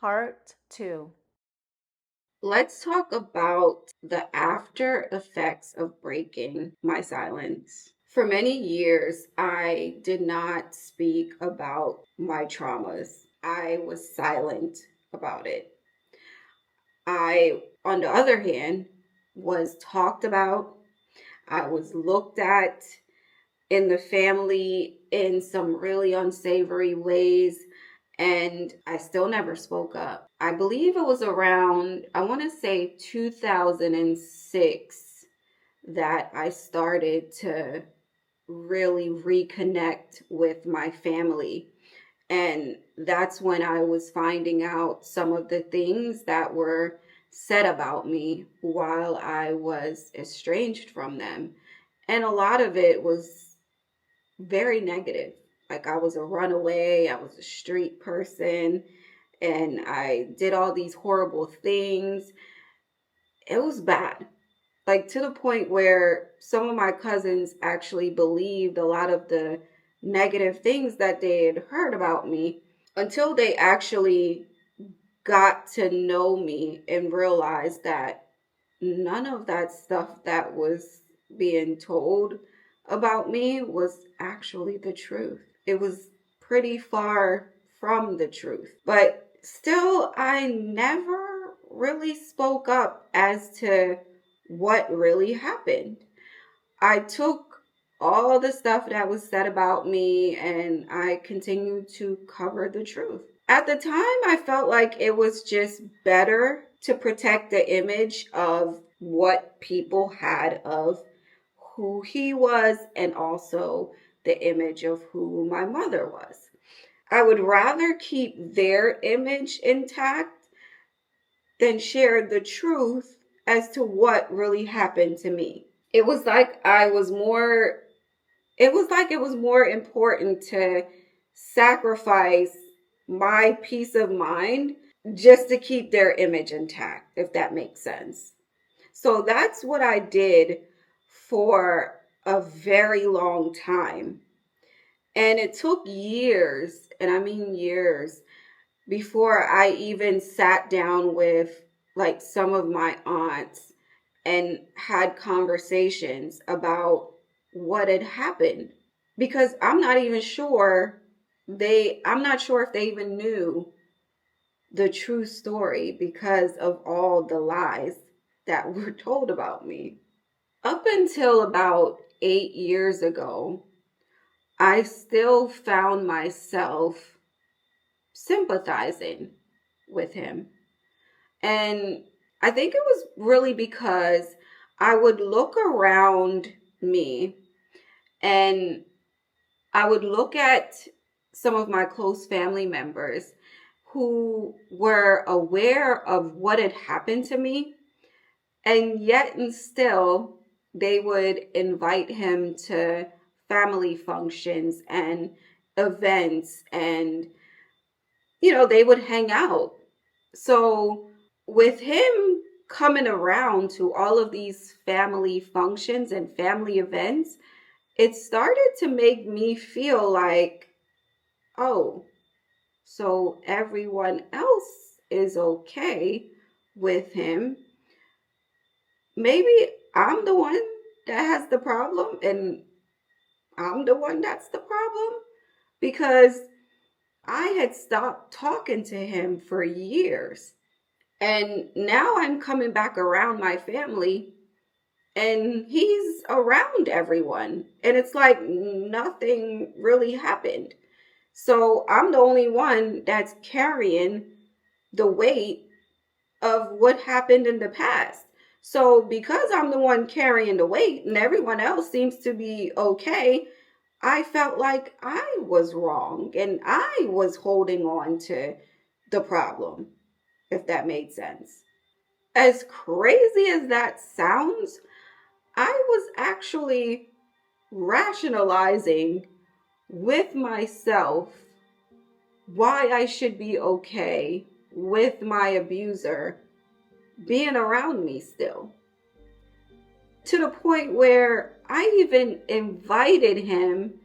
Part 2. Let's talk about the after effects of breaking my silence. For many years, I did not speak about my traumas. I was silent about it. I, on the other hand, was talked about. I was looked at in the family in some really unsavory ways, and I still never spoke up. I believe it was around, I want to say 2006, that I started to really reconnect with my family. And that's when I was finding out some of the things that were said about me while I was estranged from them. And a lot of it was very negative. Like, I was a runaway, I was a street person, and I did all these horrible things. It was bad. Like, to the point where some of my cousins actually believed a lot of the negative things that they had heard about me until they actually got to know me and realized that none of that stuff that was being told about me was actually the truth. It was pretty far from the truth. But still, I never really spoke up as to what really happened. I took all the stuff that was said about me and I continued to cover the truth. At the time, I felt like it was just better to protect the image of what people had of who he was and also the image of who my mother was. I would rather keep their image intact than share the truth as to what really happened to me. It was like it was more important to sacrifice my peace of mind just to keep their image intact, if that makes sense. So that's what I did for a very long time. And it took years, and I mean years, before I even sat down with like some of my aunts and had conversations about what had happened, because I'm not sure if they even knew the true story because of all the lies that were told about me. Up until about 8 years ago, I still found myself sympathizing with him. And I think it was really because I would look around me and I would look at some of my close family members who were aware of what had happened to me, and yet and still they would invite him to family functions and events, and they would hang out. So with him coming around to all of these family functions and family events, it started to make me feel like, oh, so everyone else is okay with him. Maybe I'm the one that has the problem, and I'm the one that's the problem, because I had stopped talking to him for years. And now I'm coming back around my family and he's around everyone. And it's like nothing really happened. So I'm the only one that's carrying the weight of what happened in the past. So because I'm the one carrying the weight and everyone else seems to be okay, I felt like I was wrong and I was holding on to the problem, if that made sense. As crazy as that sounds, I was actually rationalizing with myself why I should be okay with my abuser being around me still. To the point where I even invited him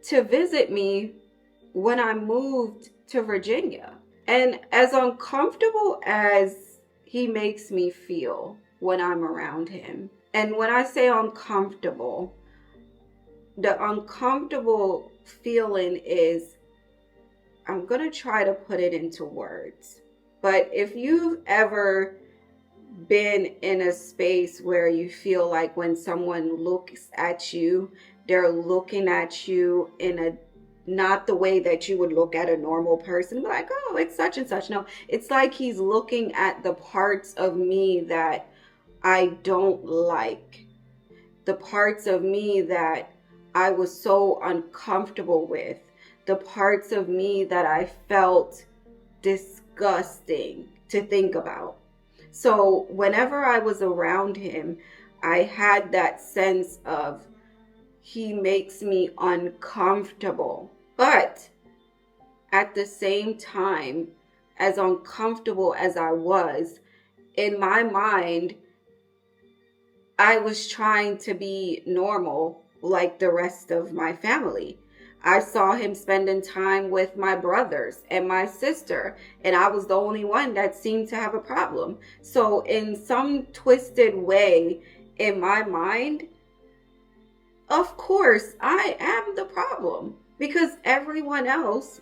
to visit me when I moved to Virginia. And as uncomfortable as he makes me feel when I'm around him, and when I say uncomfortable, the uncomfortable feeling is, I'm going to try to put it into words. But if you've ever been in a space where you feel like when someone looks at you, they're looking at you in a not the way that you would look at a normal person, like, oh, it's such and such. No, it's like he's looking at the parts of me that I don't like, the parts of me that I was so uncomfortable with, the parts of me that I felt disgusting to think about. So whenever I was around him, I had that sense of, he makes me uncomfortable. But at the same time, as uncomfortable as I was, in my mind, I was trying to be normal like the rest of my family. I saw him spending time with my brothers and my sister, and I was the only one that seemed to have a problem. So in some twisted way, in my mind, of course, I am the problem because everyone else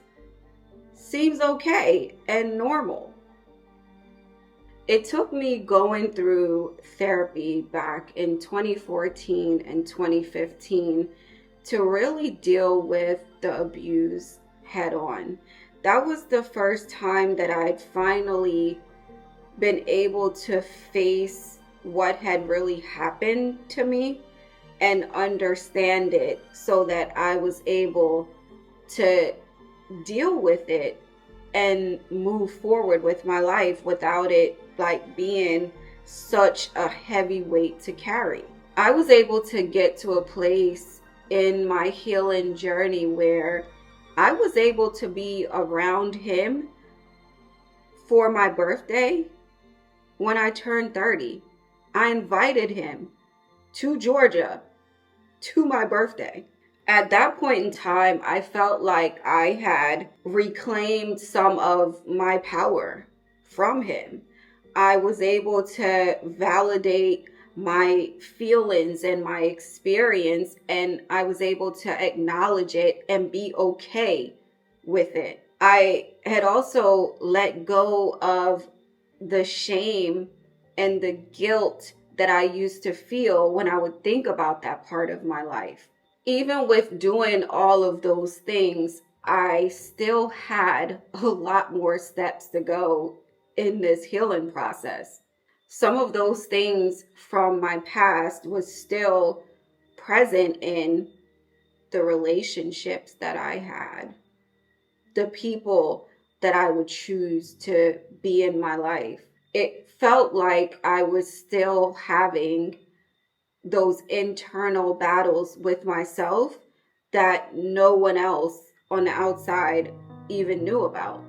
seems okay and normal. It took me going through therapy back in 2014 and 2015 to really deal with the abuse head on. That was the first time that I'd finally been able to face what had really happened to me and understand it so that I was able to deal with it and move forward with my life without it like being such a heavy weight to carry. I was able to get to a place in my healing journey where I was able to be around him for my birthday when I turned 30. I invited him to Georgia to my birthday. At that point in time, I felt like I had reclaimed some of my power from him. I was able to validate my feelings and my experience, and I was able to acknowledge it and be okay with it. I had also let go of the shame and the guilt that I used to feel when I would think about that part of my life. Even with doing all of those things, I still had a lot more steps to go in this healing process. Some of those things from my past was still present in the relationships that I had, the people that I would choose to be in my life. It felt like I was still having those internal battles with myself that no one else on the outside even knew about.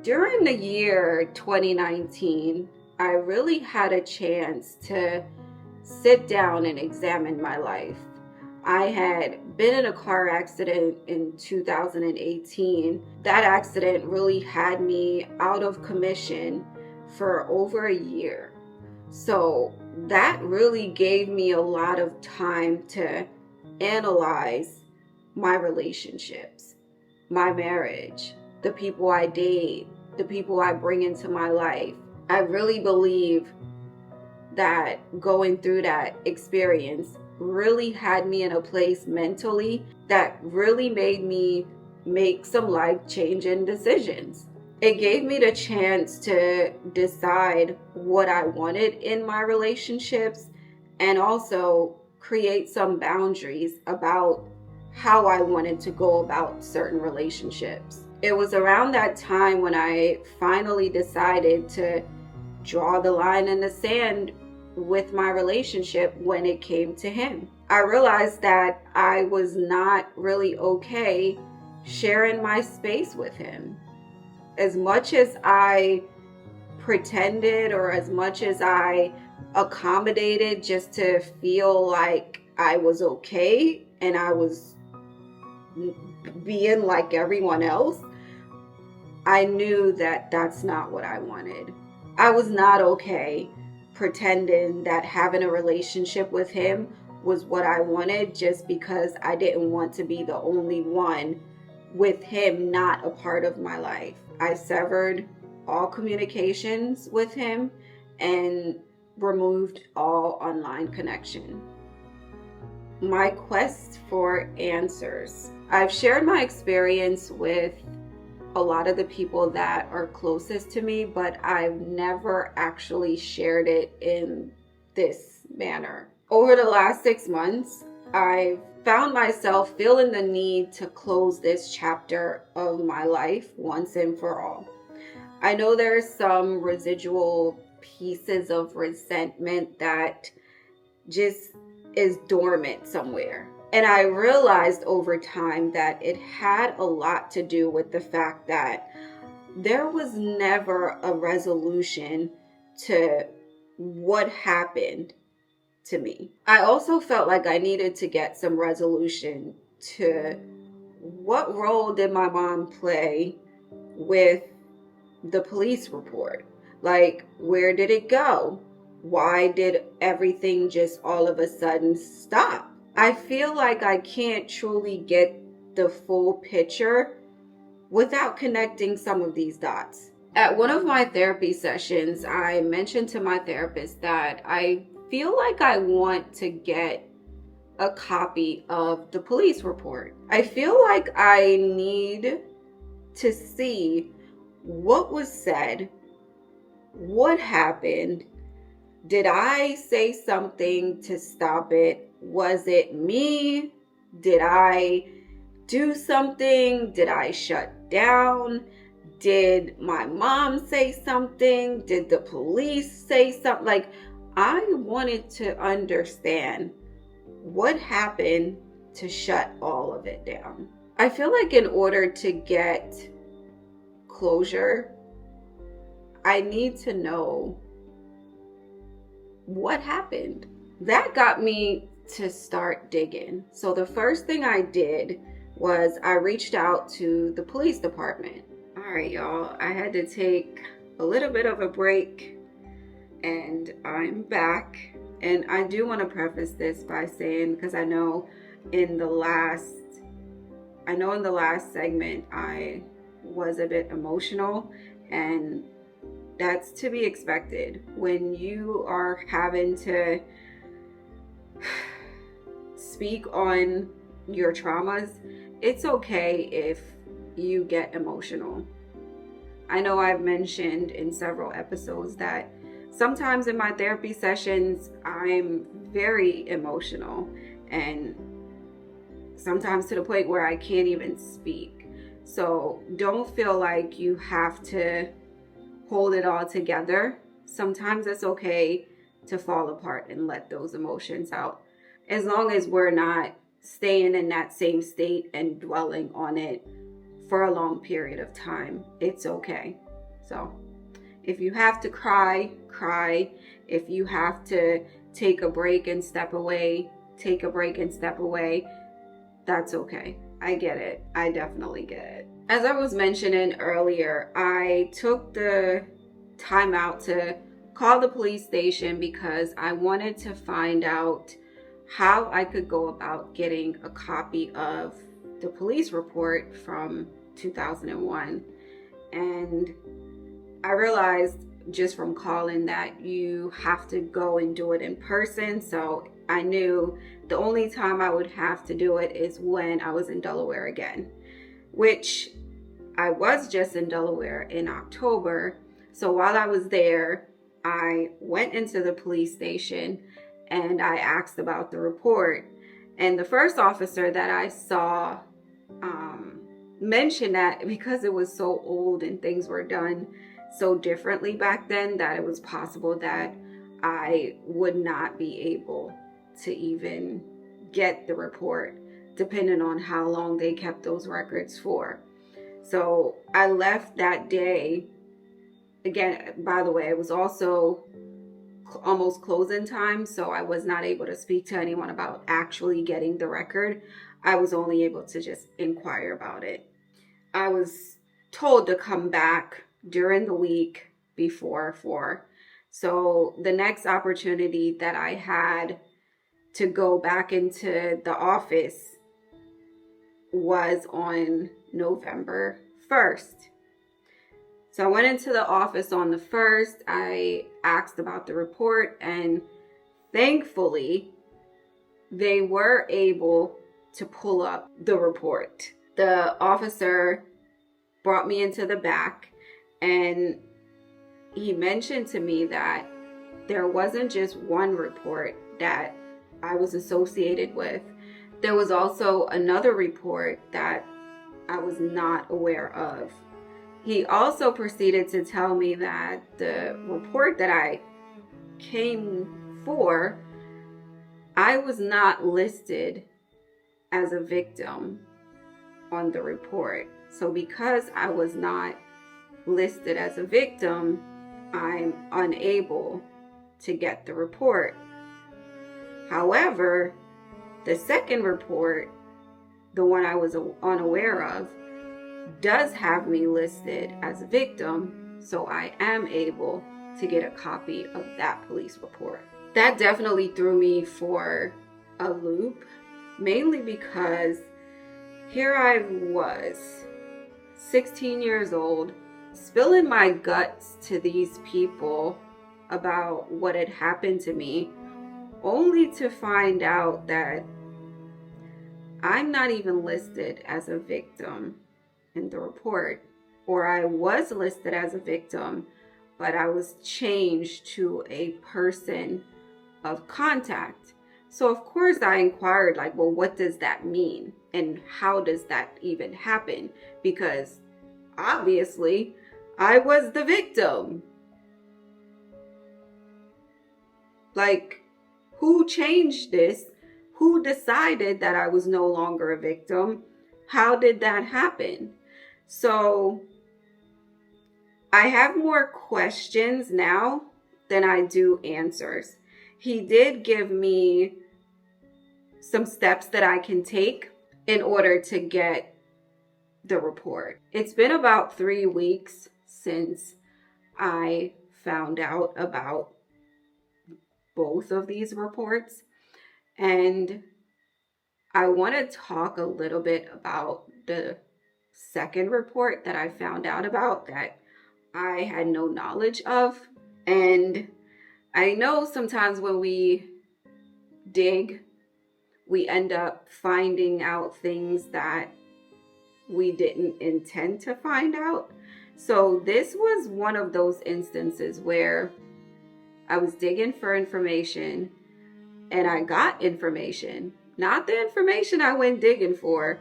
During the year 2019, I really had a chance to sit down and examine my life. I had been in a car accident in 2018. That accident really had me out of commission for over a year. So that really gave me a lot of time to analyze my relationships, my marriage, the people I date, the people I bring into my life. I really believe that going through that experience really had me in a place mentally that really made me make some life-changing decisions. It gave me the chance to decide what I wanted in my relationships and also create some boundaries about how I wanted to go about certain relationships. It was around that time when I finally decided to draw the line in the sand with my relationship when it came to him. I realized that I was not really okay sharing my space with him. As much as I pretended or as much as I accommodated just to feel like I was okay and I was being like everyone else, I knew that that's not what I wanted. I was not okay pretending that having a relationship with him was what I wanted just because I didn't want to be the only one with him not a part of my life. I severed all communications with him and removed all online connection. My quest for answers. I've shared my experience with a lot of the people that are closest to me, but I've never actually shared it in this manner. Over the last 6 months, I've found myself feeling the need to close this chapter of my life once and for all. I know there's some residual pieces of resentment that just is dormant somewhere. And I realized over time that it had a lot to do with the fact that there was never a resolution to what happened to me. I also felt like I needed to get some resolution to what role did my mom play with the police report? Like, where did it go? Why did everything just all of a sudden stop? I feel like I can't truly get the full picture without connecting some of these dots. At one of my therapy sessions, I mentioned to my therapist that I feel like I want to get a copy of the police report. I feel like I need to see what was said, what happened. Did I say something to stop it? Was it me? Did I do something? Did I shut down? Did my mom say something? Did the police say something? Like, I wanted to understand what happened to shut all of it down. I feel like in order to get closure, I need to know what happened. That got me to start digging. So the first thing I did was I reached out to the police department. All right, y'all, I had to take a little bit of a break and I'm back. And I do want to preface this by saying, because I know in the last segment I was a bit emotional, and that's to be expected when you are having to speak on your traumas. It's okay if you get emotional. I know I've mentioned in several episodes that sometimes in my therapy sessions I'm very emotional, and sometimes to the point where I can't even speak. So don't feel like you have to hold it all together. Sometimes it's okay to fall apart and let those emotions out, as long as we're not staying in that same state and dwelling on it for a long period of time. It's okay. So if you have to cry, cry. If you have to take a break and step away, take a break and step away. That's okay. I get it. I definitely get it. As I was mentioning earlier, I took the time out to call the police station because I wanted to find out how I could go about getting a copy of the police report from 2001. And I realized just from calling that you have to go and do it in person. So I knew the only time I would have to do it is when I was in Delaware again, which I was just in Delaware in October. So while I was there, I went into the police station and I asked about the report. And the first officer that I saw mentioned that because it was so old and things were done so differently back then, that it was possible that I would not be able to even get the report, depending on how long they kept those records for. So I left that day. Again, by the way, it was also almost closing time, so I was not able to speak to anyone about actually getting the record. I was only able to just inquire about it. I was told to come back during the week before 4. So the next opportunity that I had to go back into the office was on November 1st. So I went into the office on the 1st. I asked about the report, and thankfully, they were able to pull up the report. The officer brought me into the back, and he mentioned to me that there wasn't just one report that I was associated with. There was also another report that I was not aware of. He also proceeded to tell me that the report that I came for, I was not listed as a victim on the report. So because I was not listed as a victim, I'm unable to get the report. However, the second report, the one I was unaware of, does have me listed as a victim, so I am able to get a copy of that police report. That definitely threw me for a loop, mainly because here I was, 16 years old, spilling my guts to these people about what had happened to me, only to find out that I'm not even listed as a victim in the report, or I was listed as a victim, but I was changed to a person of contact. So of course I inquired, like, well, what does that mean? And how does that even happen? Because obviously I was the victim. Like, who changed this? Who decided that I was no longer a victim? How did that happen? So I have more questions now than I do answers. He did give me some steps that I can take in order to get the report. It's been about 3 weeks since I found out about both of these reports, and I want to talk a little bit about the second report that I found out about that I had no knowledge of. And I know sometimes when we dig, we end up finding out things that we didn't intend to find out. So this was one of those instances where I was digging for information and I got information. Not the information I went digging for,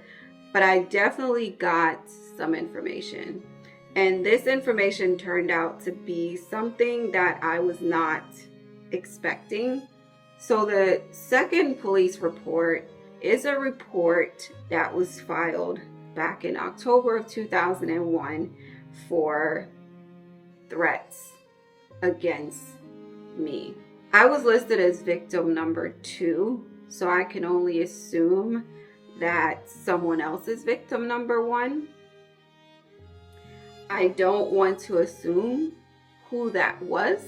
but I definitely got some information. And this information turned out to be something that I was not expecting. So the second police report is a report that was filed back in October of 2001 for threats against me. I was listed as victim number 2, so I can only assume that someone else is victim number 1. I don't want to assume who that was,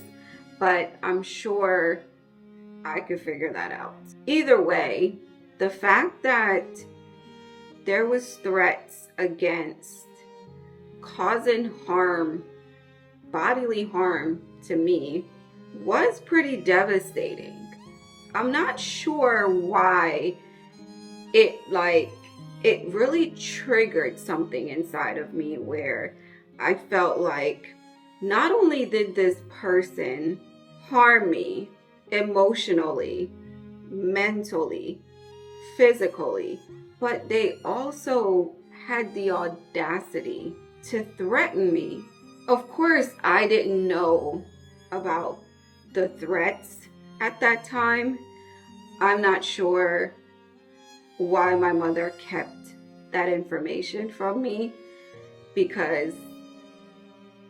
but I'm sure I could figure that out. Either way, the fact that there was threats against causing harm, bodily harm to me, was pretty devastating. I'm not sure why it really triggered something inside of me where I felt like not only did this person harm me emotionally, mentally, physically, but they also had the audacity to threaten me. Of course, I didn't know about the threats at that time. I'm not sure why my mother kept that information from me, because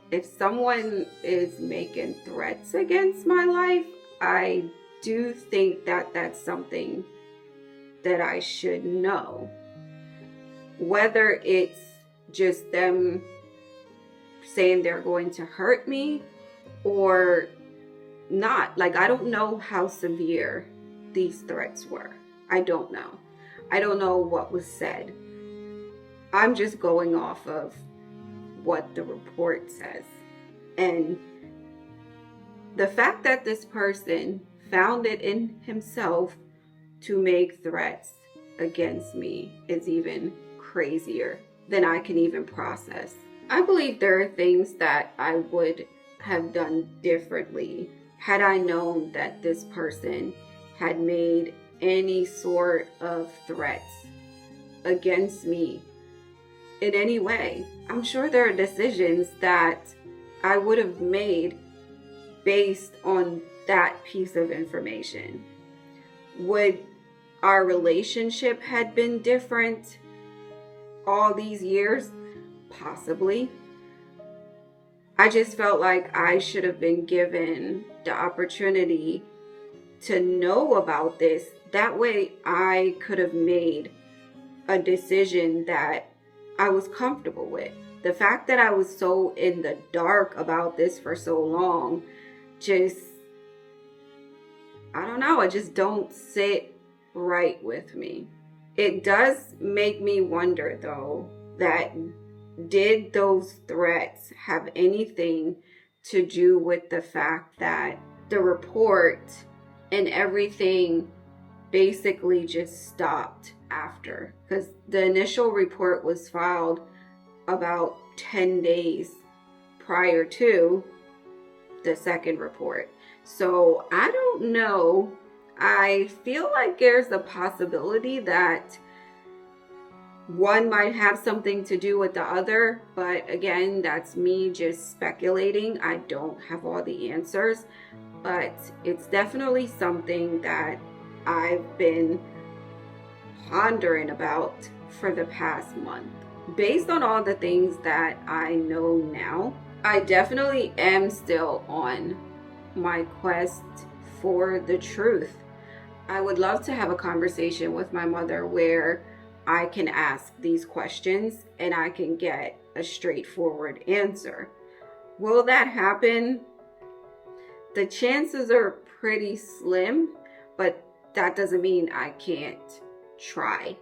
if someone is making threats against my life, I do think that that's something that I should know. Whether it's just them saying they're going to hurt me or not. Like, I don't know how severe these threats were. I don't know. I don't know what was said. I'm just going off of what the report says. And the fact that this person found it in himself to make threats against me is even crazier than I can even process. I believe there are things that I would have done differently had I known that this person had made any sort of threats against me in any way. I'm sure there are decisions that I would have made based on that piece of information. Would our relationship had been different all these years? Possibly. I just felt like I should have been given the opportunity to know about this. That way I could have made a decision that I was comfortable with. The fact that I was so in the dark about this for so long, I don't know, it just don't sit right with me. It does make me wonder though, that did those threats have anything to do with the fact that the report and everything basically just stopped after? Because the initial report was filed about 10 days prior to the second report. So I don't know. I feel like there's a possibility that one might have something to do with the other, but again, that's me just speculating. I don't have all the answers, but it's definitely something that I've been pondering about for the past month. Based on all the things that I know now, I definitely am still on my quest for the truth. I would love to have a conversation with my mother where I can ask these questions and I can get a straightforward answer. Will that happen? The chances are pretty slim, but that doesn't mean I can't try.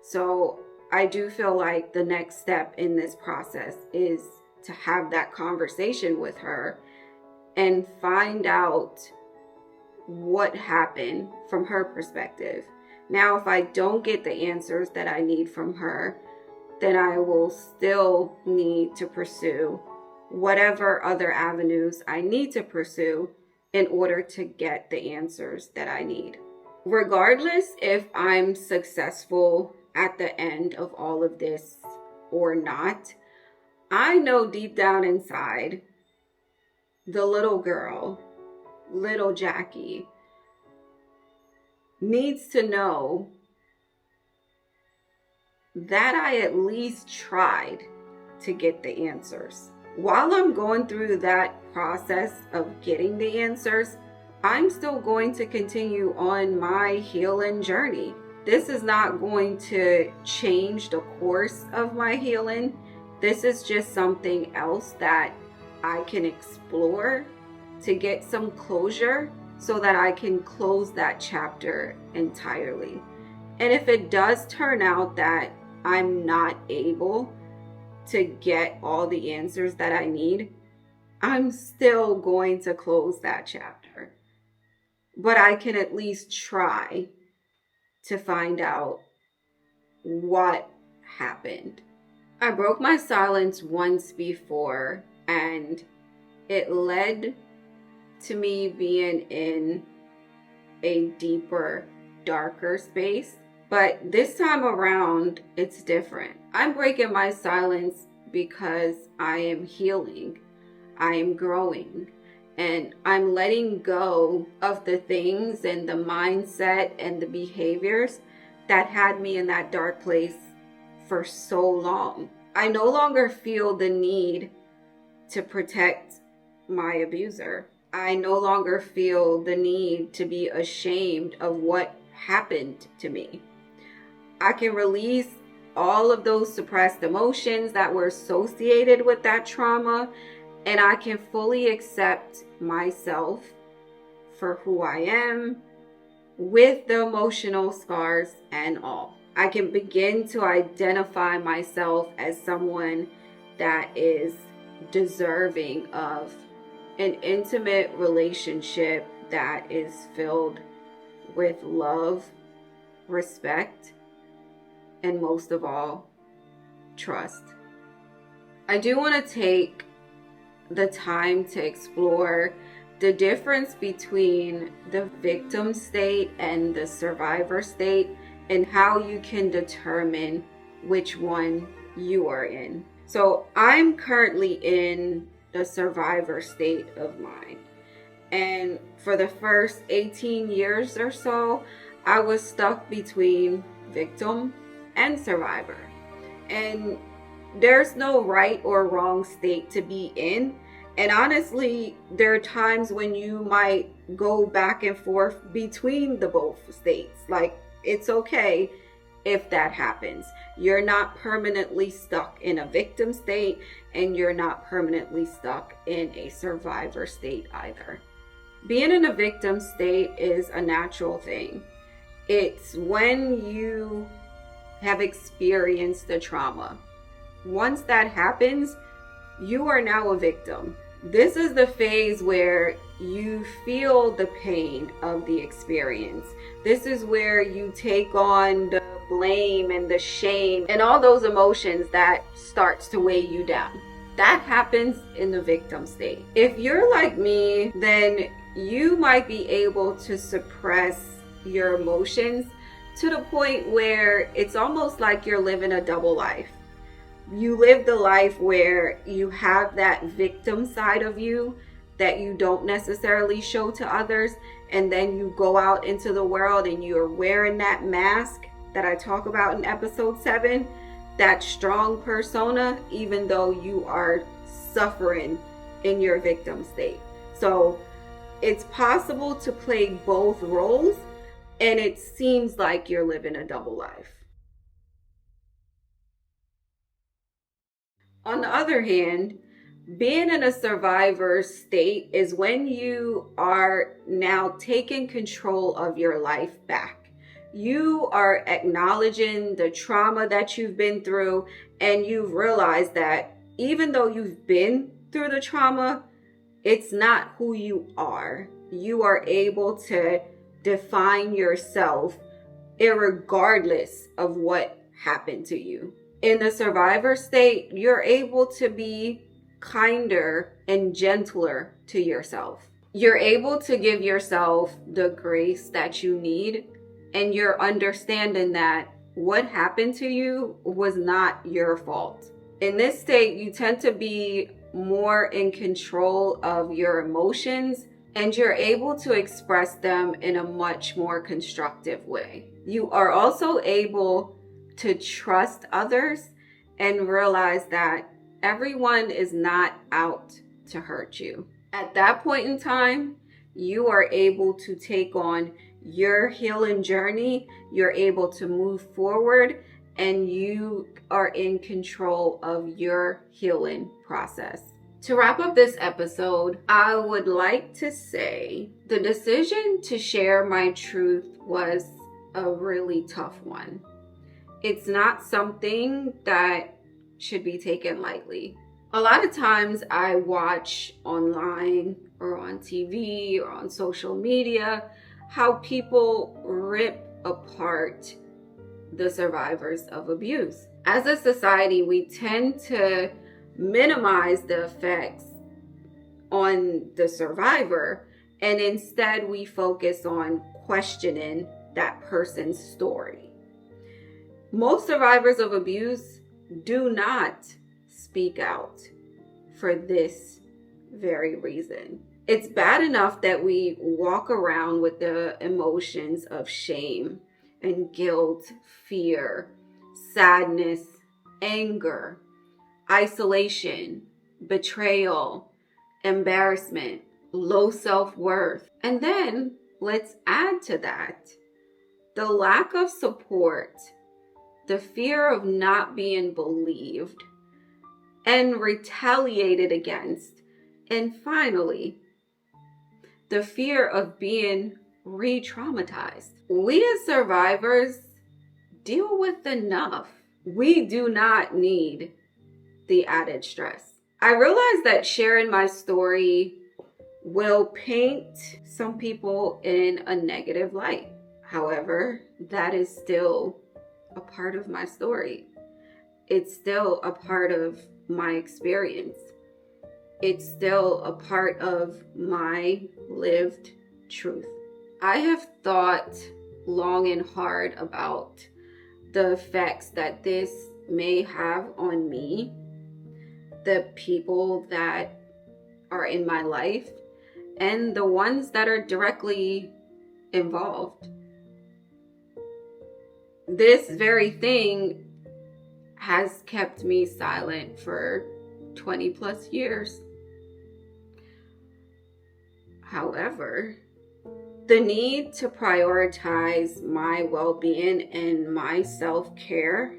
So I do feel like the next step in this process is to have that conversation with her and find out what happened from her perspective. Now, if I don't get the answers that I need from her, then I will still need to pursue whatever other avenues I need to pursue in order to get the answers that I need. Regardless if I'm successful at the end of all of this or not, I know deep down inside, the little girl, little Jackie, needs to know that I at least tried to get the answers. While I'm going through that process of getting the answers, I'm still going to continue on my healing journey. This is not going to change the course of my healing. This is just something else that I can explore to get some closure so that I can close that chapter entirely. And if it does turn out that I'm not able to get all the answers that I need, I'm still going to close that chapter. But I can at least try to find out what happened. I broke my silence once before, and it led to me being in a deeper, darker space. But this time around, it's different. I'm breaking my silence because I am healing. I am growing. And I'm letting go of the things and the mindset and the behaviors that had me in that dark place for so long. I no longer feel the need to protect my abuser. I no longer feel the need to be ashamed of what happened to me. I can release all of those suppressed emotions that were associated with that trauma, and I can fully accept myself for who I am with the emotional scars and all. I can begin to identify myself as someone that is deserving of an intimate relationship that is filled with love, respect, and most of all, trust. I do want to take the time to explore the difference between the victim state and the survivor state and how you can determine which one you are in. So I'm currently in the survivor state of mind. And for the first 18 years or so, I was stuck between victim and survivor. And there's no right or wrong state to be in. And honestly, there are times when you might go back and forth between the both states. Like, it's okay if that happens. You're not permanently stuck in a victim state, and you're not permanently stuck in a survivor state either. Being in a victim state is a natural thing. It's when you have experienced the trauma. Once that happens, you are now a victim. This is the phase where you feel the pain of the experience. This is where you take on the blame and the shame and all those emotions that starts to weigh you down. That happens in the victim state. If you're like me, then you might be able to suppress your emotions to the point where it's almost like you're living a double life. You live the life where you have that victim side of you that you don't necessarily show to others, and then you go out into the world and you're wearing that mask that I talk about in episode 7, that strong persona, even though you are suffering in your victim state. So it's possible to play both roles, and it seems like you're living a double life. On the other hand, being in a survivor state is when you are now taking control of your life back. You are acknowledging the trauma that you've been through, and you've realized that even though you've been through the trauma, it's not who you are. You are able to define yourself irregardless of what happened to you. In the survivor state, you're able to be kinder and gentler to yourself. You're able to give yourself the grace that you need, and you're understanding that what happened to you was not your fault. In this state, you tend to be more in control of your emotions, and you're able to express them in a much more constructive way. You are also able to trust others and realize that everyone is not out to hurt you. At that point in time, you are able to take on your healing journey. You're able to move forward, and you are in control of your healing process. To wrap up this episode, I would like to say the decision to share my truth was a really tough one. It's not something that should be taken lightly. A lot of times I watch online or on TV or on social media how people rip apart the survivors of abuse. As a society, we tend to minimize the effects on the survivor, and instead we focus on questioning that person's story. Most survivors of abuse do not speak out for this very reason. It's bad enough that we walk around with the emotions of shame and guilt, fear, sadness, anger, isolation, betrayal, embarrassment, low self-worth. And then let's add to that the lack of support, the fear of not being believed and retaliated against, and finally, the fear of being re-traumatized. We as survivors deal with enough. We do not need the added stress. I realize that sharing my story will paint some people in a negative light. However, that is still a part of my story. It's still a part of my experience. It's still a part of my lived truth. I have thought long and hard about the effects that this may have on me, the people that are in my life, and the ones that are directly involved. This very thing has kept me silent for 20 plus years. However, the need to prioritize my well-being and my self-care,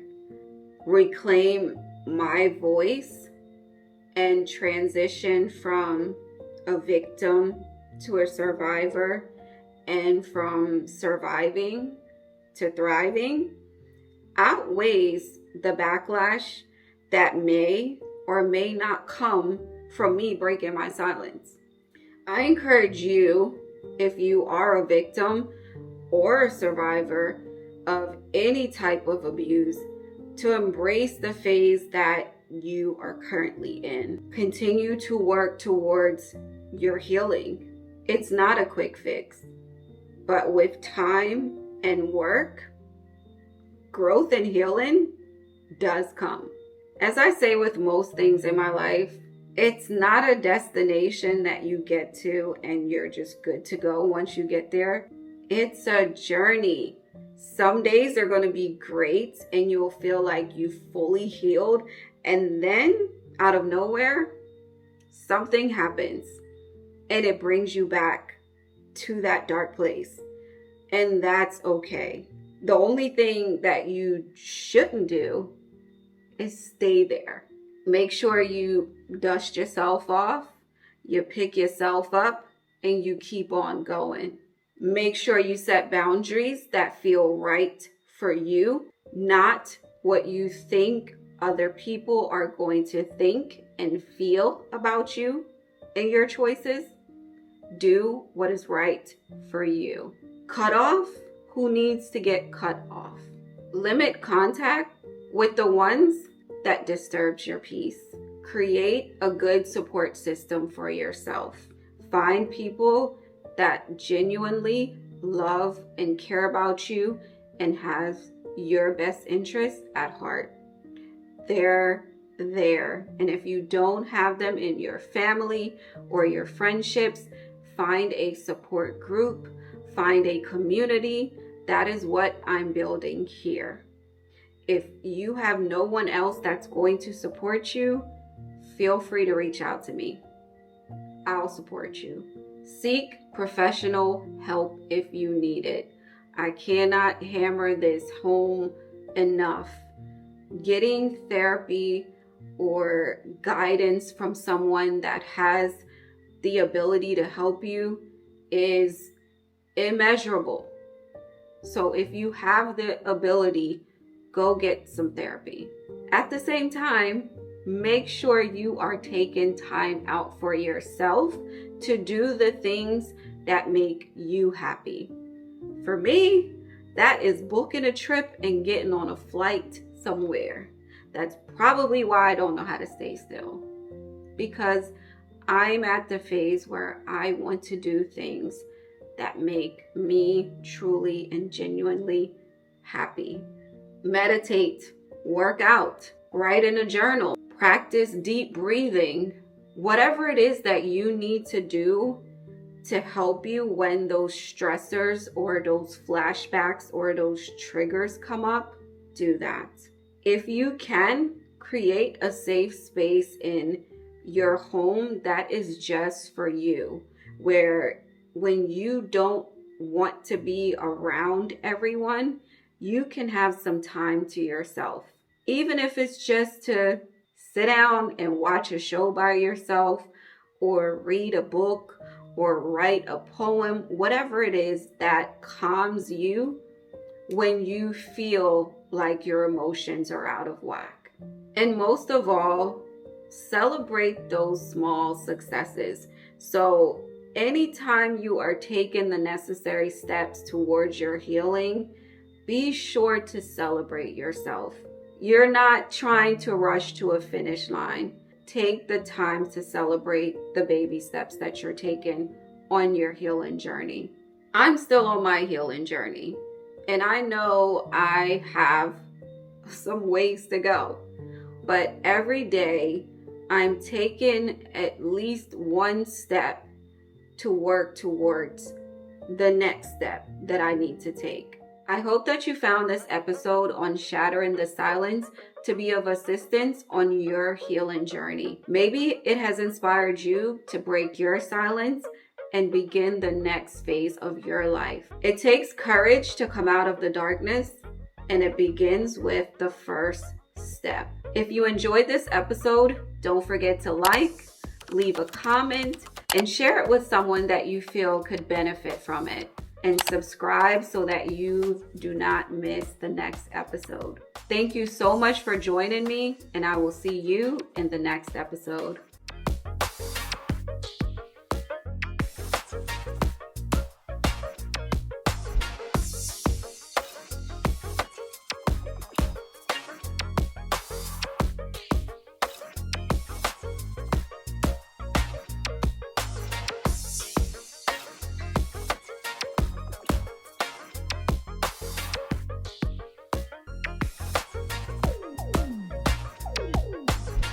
reclaim my voice, and transition from a victim to a survivor, and from surviving to thriving, outweighs the backlash that may or may not come from me breaking my silence. I encourage you, if you are a victim or a survivor of any type of abuse, to embrace the phase that you are currently in. Continue to work towards your healing. It's not a quick fix, but with time and work, growth and healing does come. As I say with most things in my life, it's not a destination that you get to and you're just good to go once you get there. It's a journey. Some days are going to be great and you'll feel like you fully healed, and then out of nowhere, something happens and it brings you back to that dark place. And that's okay. The only thing that you shouldn't do is stay there. Make sure you dust yourself off, you pick yourself up, and you keep on going. Make sure you set boundaries that feel right for you, not what you think other people are going to think and feel about you and your choices. Do what is right for you. Cut off who needs to get cut off. Limit contact with the ones that disturbs your peace. Create a good support system for yourself. Find people that genuinely love and care about you and have your best interests at heart. They're there. And if you don't have them in your family or your friendships, find a support group, find a community. That is what I'm building here. If you have no one else that's going to support you, feel free to reach out to me. I'll support you. Seek professional help if you need it. I cannot hammer this home enough. Getting therapy or guidance from someone that has the ability to help you is immeasurable. So if you have the ability, go get some therapy. At the same time, make sure you are taking time out for yourself to do the things that make you happy. For me, that is booking a trip and getting on a flight somewhere. That's probably why I don't know how to stay still. Because I'm at the phase where I want to do things that make me truly and genuinely happy. Meditate, work out, write in a journal, practice deep breathing, whatever it is that you need to do to help you when those stressors or those flashbacks or those triggers come up, do that. If you can, create a safe space in your home that is just for you, where when you don't want to be around everyone, you can have some time to yourself. Even if it's just to sit down and watch a show by yourself, or read a book, or write a poem, whatever it is that calms you when you feel like your emotions are out of whack. And most of all, celebrate those small successes. So anytime you are taking the necessary steps towards your healing, be sure to celebrate yourself. You're not trying to rush to a finish line. Take the time to celebrate the baby steps that you're taking on your healing journey. I'm still on my healing journey, and I know I have some ways to go, but every day I'm taking at least one step to work towards the next step that I need to take. I hope that you found this episode on Shattering the Silence to be of assistance on your healing journey. Maybe it has inspired you to break your silence and begin the next phase of your life. It takes courage to come out of the darkness, and it begins with the first step. If you enjoyed this episode, don't forget to like, leave a comment, and share it with someone that you feel could benefit from it. And subscribe so that you do not miss the next episode. Thank you so much for joining me, and I will see you in the next episode.